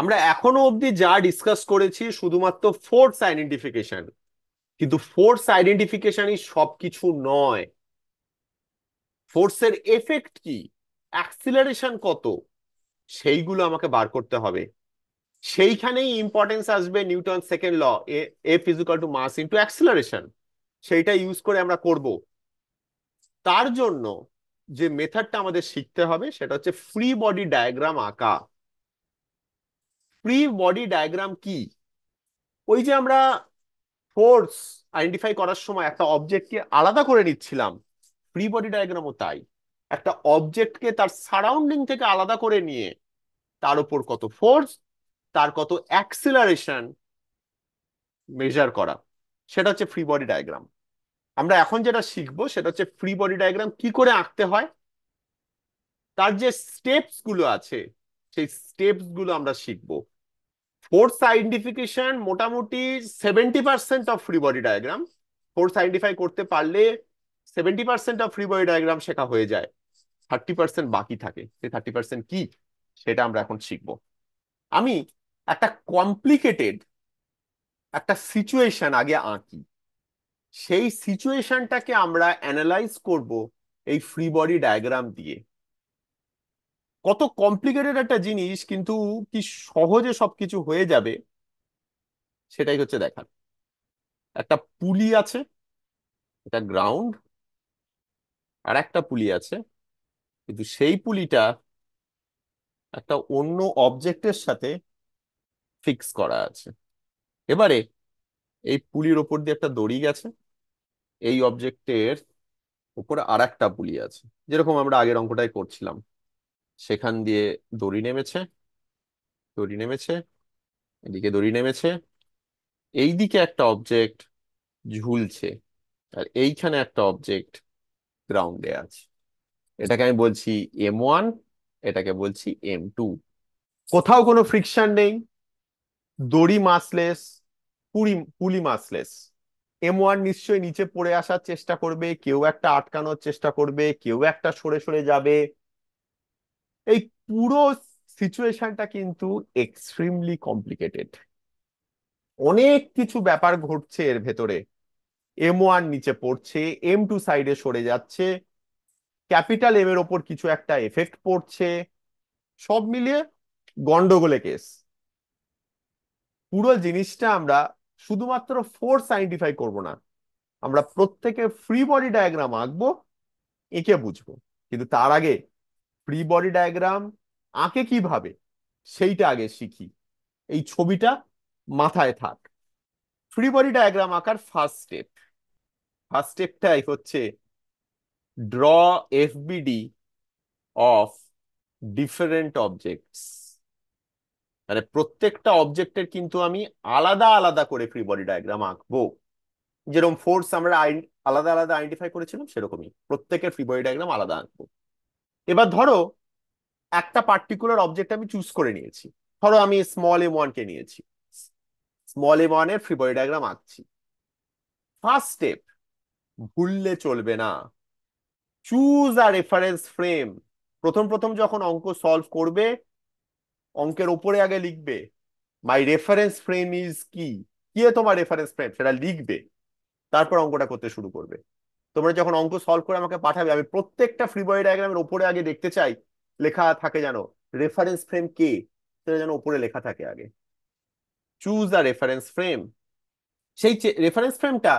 আমরা এখনো অবধি যা ডিসকাস করেছি শুধুমাত্র ফোর্স আইডেন্টিফিকেশন, কিন্তু ফোর্স আইডেন্টিফিকেশনই সবকিছু নয়। ফোর্সের এফেক্ট কি, অ্যাক্সিলারেশন কত, সেইগুলো আমাকে বার করতে হবে। সেইখানেই ইম্পর্টেন্স আসবে Newton second law, F is equal to mass into acceleration. সেইটা ইউজ করে আমরা করব। তার জন্য যে মেথডটা আমাদের শিখতে হবে সেটা হচ্ছে ফ্রি বডি ডায়াগ্রাম আঁকা। ফ্রি বডি ডায়াগ্রাম কি? ওই যে আমরা ফোর্স আইডেন্টিফাই করার সময় একটা অবজেক্টকে আলাদা করে নিচ্ছিলাম, ফ্রি বডি ডায়াগ্রামও তাই। একটা অবজেক্টকে তার সারাউন্ডিং থেকে আলাদা করে নিয়ে তার উপর কত ফোর্স, তার কত অ্যাক্সিলারেশন মেজার করা, সেটা হচ্ছে ফ্রি বডি ডায়াগ্রাম। আমরা এখন যেটা শিখবো সেটা হচ্ছে ফ্রি বডি ডায়াগ্রাম কি করে আঁকতে হয়, তার যে স্টেপস গুলো আছে সেই স্টেপস গুলো আমরা শিখবো। ফোর্স আইডেন্টিফিকেশন মোটামুটি 70% of free body diagram. Force identify করতে পারলে 70% অফ ফ্রি বডি ডায়াগ্রাম শেখা হয়ে যায়। 30% বাকি থাকে, সেই 30% কি সেটা আমরা এখন শিখবো। আমি একটা কমপ্লিকেটেড একটা সিচুয়েশন আগে আঁকি, সেই সিচুয়েশনটাকে আমরা অ্যানালাইজ করব এই ফ্রি বডি ডায়াগ্রাম দিয়ে। কত কমপ্লিকেটেড একটা জিনিস, কিন্তু কি সহজে সবকিছু হয়ে যাবে সেটাই হচ্ছে দেখার। একটা পুলি আছে, এটা গ্রাউন্ড, আর একটা পুলি আছে, কিন্তু সেই পুলিটা একটা অন্য অবজেক্টের সাথে ফিক্স করা আছে। এবারে এই পুলির ওপর দিয়ে একটা দড়ি গেছে, এই অবজেক্টের উপরে আর একটা পুলি আছে, যেরকম আমরা আগের অঙ্কটাই করছিলাম। সেখান দিয়ে দড়ি নেমেছে, দড়ি নেমেছে, এদিকে দড়ি নেমেছে, এইদিকে একটা অবজেক্ট ঝুলছে, আর এইখানে একটা অবজেক্ট গ্রাউন্ডে আছে। এটাকে আমি বলছি M1, এটাকে বলছি M2। কোথাও কোনো ফ্রিকশন নেই, দড়ি মাসলেস, পুলি পুলি মাসলেস। M1 নিশ্চয়ই নিচে পড়ে আসার চেষ্টা করবে, কেউ একটা আটকানোর চেষ্টা করবে, কেউ একটা সরে সরে যাবে। এই পুরো সিচুয়েশনটা কিন্তু এক্সট্রিমলি কমপ্লিকেটেড। অনেক কিছু ব্যাপার ঘটছে এর ভেতরে। M1 নিচে পড়ছে, M2 সাইডে সরে যাচ্ছে, ক্যাপিটাল এম এর ওপর কিছু একটা এফেক্ট পড়ছে, সব মিলিয়ে গন্ডগোলে কেস। পুরো জিনিসটা আমরা শুধুমাত্র ফোর্স আইডেন্টিফাই করব না, আমরা প্রত্যেকে ফ্রি বডি ডায়াগ্রাম আঁকবো, এঁকে বুঝবো। কিন্তু তার আগে ফ্রি বডি ডায়াগ্রাম আঁকে কিভাবে সেইটা আগে শিখি। এই ছবিটা মাথায় থাক। ফ্রি বডি ডায়াগ্রাম আঁকার ফার্স্ট স্টেপটাই হচ্ছে ড্র এফবিডি অফ ডিফারেন্ট অবজেক্টস। মানে প্রত্যেকটা অবজেক্টের কিন্তু আমি আলাদা আলাদা করে ফ্রি বডি ডায়াগ্রাম আঁকবো। যেরকম ফোর্স আমরা আলাদা আলাদা আইডেন্টিফাই করেছিলাম, সেরকমই প্রত্যেকের ফ্রি বডি ডায়াগ্রাম আলাদা আঁকবো। এবার ধরো একটা পার্টিকুলার অবজেক্ট আমি চুজ করে নিয়েছি। ধরো আমি স্মল M1 কে নিয়েছি, স্মল M1 এর ফ্রি বডি ডায়াগ্রাম আঁকছি। ফার্স্ট স্টেপ, ভুললে চলবে না, চুজ আ রেফারেন্স ফ্রেম। প্রথম প্রথম যখন অঙ্ক সলভ করবে, অঙ্কের ওপরে আগে লিখবে মাই রেফারেন্স ফ্রেম ইজ কি, কি তোমার রেফারেন্স ফ্রেম সেটা লিখবে, তারপর অঙ্কটা করতে শুরু করবে। তোমরা যখন অঙ্ক সলভ করে আমাকে পাঠাবে, আমি প্রত্যেকটা ফ্রি বডি ডায়াগ্রামের ওপরে আগে দেখতে চাই লেখা থাকে যেন রেফারেন্স ফ্রেম কে, সেটা যেন ওপরে লেখা থাকে আগে। Choose a reference frame. সেই রেফারেন্স ফ্রেমটা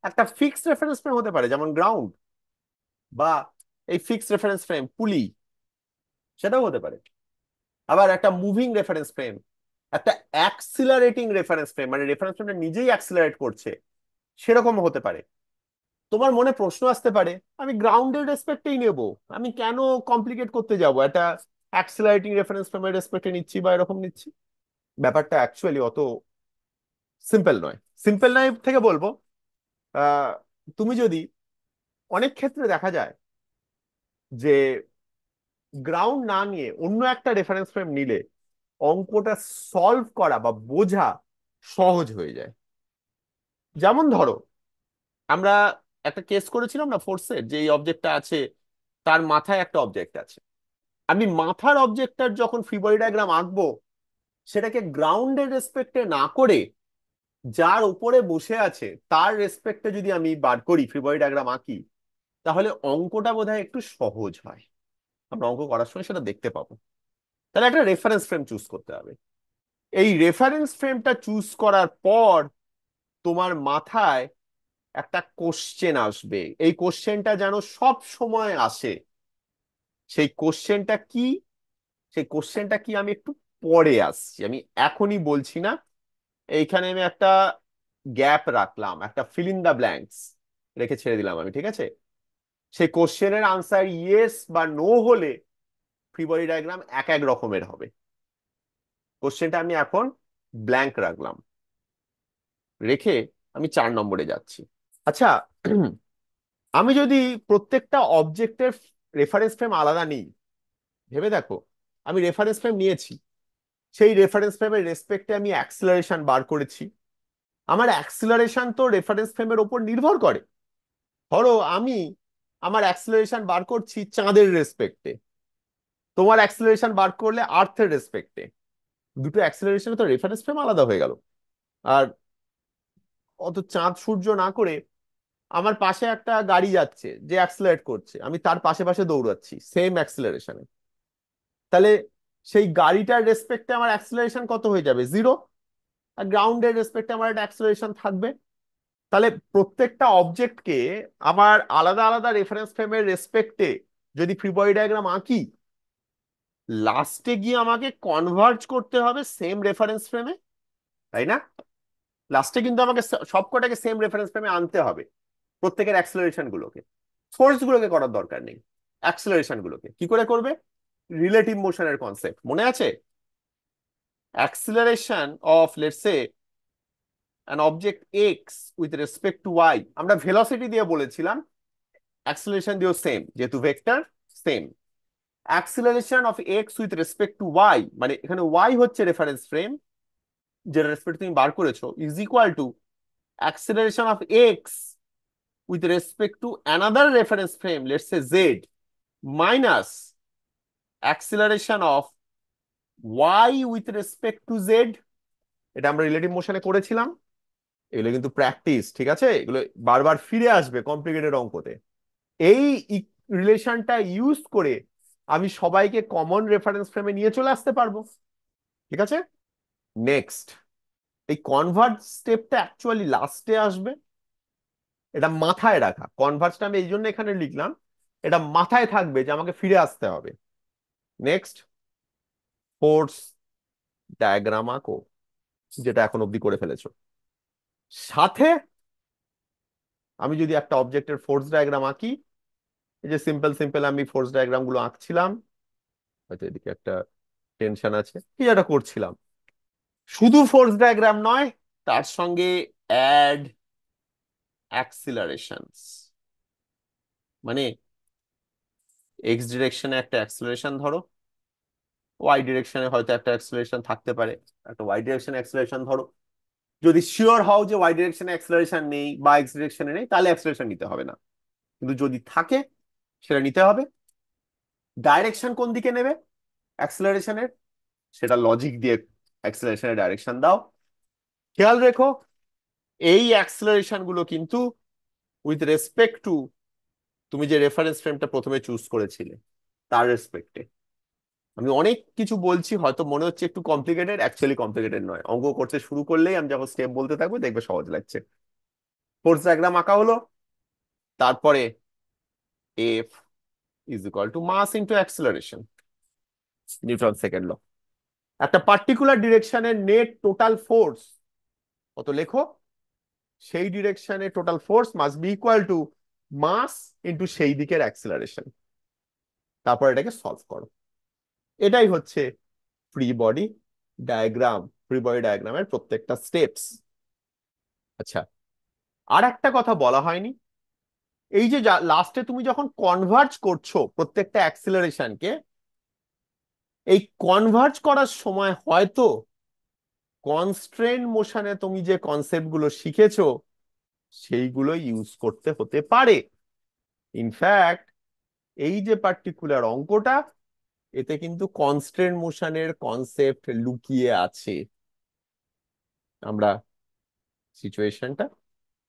একটা ফিক্সড রেফারেন্স ফ্রেম হতে পারে, যেমন গ্রাউন্ড, বা এই ফিক্সড রেফারেন্স ফ্রেম পুলি, সেটাও হতে পারে। আবার একটা মুভিং রেফারেন্স ফ্রেম, একটা অ্যাক্সিলারেটিং রেফারেন্স ফ্রেম, মানে রেফারেন্স ফ্রেমটা নিজেই অ্যাক্সিলারেট করছে, সেরকম হতে পারে। তোমার মনে প্রশ্ন আসতে পারে, আমি গ্রাউন্ডের রেসপেক্টেই নেব, আমি কেন কমপ্লিকেট করতে যাব, একটা অ্যাক্সিলারেটিং রেফারেন্স ফ্রেমের রেসপেক্টে নিচ্ছি বা এরকম নিচ্ছি। ব্যাপারটা অ্যাকচুয়ালি অত সিম্পল নয়। সিম্পল নয় থেকে বলবো, আহ, তুমি যদি, অনেক ক্ষেত্রে দেখা যায় যে গ্রাউন্ড না নিয়ে অন্য একটা রেফারেন্স ফ্রেম নিলে অঙ্কটা সলভ করা বা বোঝা সহজ হয়ে যায়। যেমন ধরো আমরা একটা কেস করেছিলাম না ফোর্সের, যে এই অবজেক্টটা আছে, তার মাথায় একটা অবজেক্ট আছে। আমি মাথার অবজেক্টটার যখন ফ্রি বডি ডায়াগ্রাম আঁকবো, সেটাকে গ্রাউন্ডের রেসপেক্টে না করে যার উপরে বসে আছে তার রেসপেক্টে যদি আমি বার করি, ফ্রি বডি ডায়াগ্রাম আঁকি, তাহলে অঙ্কটা বোধহয় একটু সহজ হয়। আমরা অঙ্ক করার সময় সেটা দেখতে পাবো। তাহলে একটা রেফারেন্স ফ্রেম চুজ করতে হবে। এই রেফারেন্স ফ্রেমটা চুজ করার পর তোমার মাথায় একটা কোশ্চেন আসবে। এই কোশ্চেনটা যেন সব সময় আসে। সেই কোশ্চেনটা কি? সেই কোশ্চেনটা কি আমি একটু পরে আসছি, আমি এখনই বলছি না। এইখানে আমি একটা গ্যাপ রাখলাম, একটা ফিল ইন দা ব্ল্যাঙ্কস রেখে ছেড়ে দিলাম আমি, ঠিক আছে? সেই কোশ্চেনের আনসার ইয়েস বা নো হলে ফ্রি বডি ডায়াগ্রাম এক এক রকমের হবে। কোশ্চেনটা আমি এখন ব্ল্যাঙ্ক রাখলাম, রেখে আমি 4 নম্বরে যাচ্ছি। আচ্ছা, আমি যদি প্রত্যেকটা অবজেক্টের রেফারেন্স ফ্রেম আলাদা নিই, ভেবে দেখো, আমি রেফারেন্স ফ্রেম নিয়েছি, সেই রেফারেন্স ফ্রেমের রেসপেক্টে আমি অ্যাক্সিলারেশন বার করেছি। আমার অ্যাক্সিলারেশন তো রেফারেন্স ফ্রেমের উপর নির্ভর করে। ধরো আমি আমার অ্যাক্সিলারেশন বার করছি চাঁদের রেসপেক্টে, তোমার অ্যাক্সিলারেশন বার করলে আর্থের রেসপেক্টে। দুটো অ্যাক্সিলারেশনে তো রেফারেন্স ফ্রেম আলাদা হয়ে গেল। আর অত চাঁদ সূর্য না করে আমার পাশে একটা গাড়ি যাচ্ছে যে অ্যাক্সিলারেট করছে, আমি তার পাশে পাশে দৌড়াচ্ছি সেম অ্যাক্সিলারেশনে, তাহলে সেই গাড়িটার রেসপেক্টে আমার অ্যাক্সিলারেশন কত হয়ে যাবে? 0। আর গ্রাউন্ডের রেসপেক্টে আমার একটা অ্যাক্সিলারেশন থাকবে। তাহলে প্রত্যেকটা অবজেক্টকে আমার আলাদা আলাদা রেফারেন্স ফ্রেমের রেসপেক্টে যদি ফ্রি বডি ডায়াগ্রাম আঁকি, লাস্টে গিয়ে আমাকে কনভার্জ করতে হবে সেম রেফারেন্স ফ্রেমে, তাই না? লাস্টে কিন্তু আমাকে সবকটাকে সেম রেফারেন্স ফ্রেমে আনতে হবে, প্রত্যেকের অ্যাক্সিলারেশন গুলোকে। ফোর্স গুলোকে করার দরকার নেই, অ্যাক্সিলারেশন গুলোকে কি করে করবে? রিলেটিভ মোশনের কনসেপ্ট মনে আছে? Acceleration of let's say an object x with respect to y, আমরা ভেলোসিটি দিয়ে বলেছিলাম, অ্যাক্সিলারেশন দিয়েও সেম, যেহেতু vector same. Acceleration of X with respect to Y, মানে এখানে ওয়াই হচ্ছে রেফারেন্স ফ্রেম যেটা রেসপেক্ট তুমি বার করেছো, is equal to acceleration of X with respect to another reference frame let's say Z minus acceleration of Y with respect to Z. এটা আমরা relative মোশনে করেছিলাম। এগুলো কিন্তু প্র্যাকটিস, ঠিক আছে? এগুলো বারবার ফিরে আসবে কমপ্লিকেটেড অঙ্কতে। এই রিলেশনটা ইউজ করে আমি সবাইকে কমন রেফারেন্স ফ্রেমে নিয়ে চলে আসতে পারবো, ঠিক আছে? নেক্সট, এই কনভার্জ স্টেপটা অ্যাকচুয়ালি লাস্টে আসবে। এটা মাথায় রাখা, কনভার্জটা আমি এই জন্য এখানে লিখলাম, এটা মাথায় থাকবে যে আমাকে ফিরে আসতে হবে। নেক্সট, ফোর্স ডায়াগ্রাম আঁকো, যেটা এখন অব্দি করে ফেলেছো। সাথে আমি যদি একটা অবজেক্টের ফোর্স ডায়াগ্রাম আঁকি, এই যে সিম্পল সিম্পল আমি ফোর্স ডায়াগ্রাম গুলো আঁকছিলাম, হয়তো এদিকে একটা টেনশন আছে, কি যেটা করছিলাম, শুধু ফোর্স ডায়াগ্রাম নয়, তার সঙ্গে অ্যাড অ্যাক্সিলারেশনস। মানে এক্স ডিরেকশনে একটা অ্যাক্সিলারেশন ধরো, ওয়াই ডিরেকশনে হয়তো একটা অ্যাক্সিলারেশন থাকতে পারে, একটা ওয়াই ডিরেকশনে অ্যাক্সিলারেশন ধরো। যদি শিওর হও যে ওয়াই ডিরেকশনে অ্যাক্সিলারেশন নেই বা এক্স ডিরেকশনে নেই, তাহলে অ্যাক্সিলারেশন নিতে হবে না, কিন্তু যদি থাকে সেটা নিতে হবে। ডাইরেকশন কোন দিকে নেবে অ্যাক্সিলারেশনের, সেটা লজিক দিয়ে অ্যাক্সিলারেশনের ডাইরেকশন দাও। খেয়াল রেখো, এই অ্যাক্সিলারেশন গুলো কিন্তু উইথ রেসপেক্ট টু তুমি যে রেফারেন্স ফ্রেমটা প্রথমে চুজ করেছিলে তার রেসপেক্টে। আমি অনেক কিছু বলছি, হয়তো মনে হচ্ছে একটু কমপ্লিকেটেড, অ্যাকচুয়ালি কমপ্লিকেটেড নয়। অঙ্ক করতে শুরু করলেই আমি যখন স্টেপ বলতে থাকবো দেখবে সহজ লাগছে। ফোর্স ডায়াগ্রাম আঁকা হলো, তারপরে F is equal to mass into acceleration, Newton second law. একটা পার্টিকুলার ডিরেকশনের নেট টোটাল ফোর্স কত লেখো, সেই ডিরেকশনে total force must be equal to mass into সেই দিকের অ্যাক্সিলারেশন। তারপর এটাকে সলভ করো। এটাই হচ্ছে free body diagram, free body ডায়াগ্রামের প্রত্যেকটা স্টেপস। আচ্ছা, আর একটা কথা বলা হয়নি, এই যে লাস্টে তুমি যখন কনভার্জ করছো প্রত্যেকটা অ্যাক্সিলারেশনকে, এই কনভার্জ করার সময় হয়তো কনস্ট্রেন মোশনে তুমি যে কনসেপ্ট গুলো শিখেছো সেইগুলো ইউজ করতে হতে পারে। ইনফ্যাক্ট এই যে পার্টিকুলার অঙ্কটা, এতে কিন্তু কনস্ট্রেন্ট মোশনের কনসেপ্ট লুকিয়ে আছে। আমরা সিচুয়েশনটা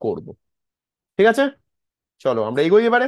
করব। ঠিক আছে, চলো আমরা এগোই এবারে।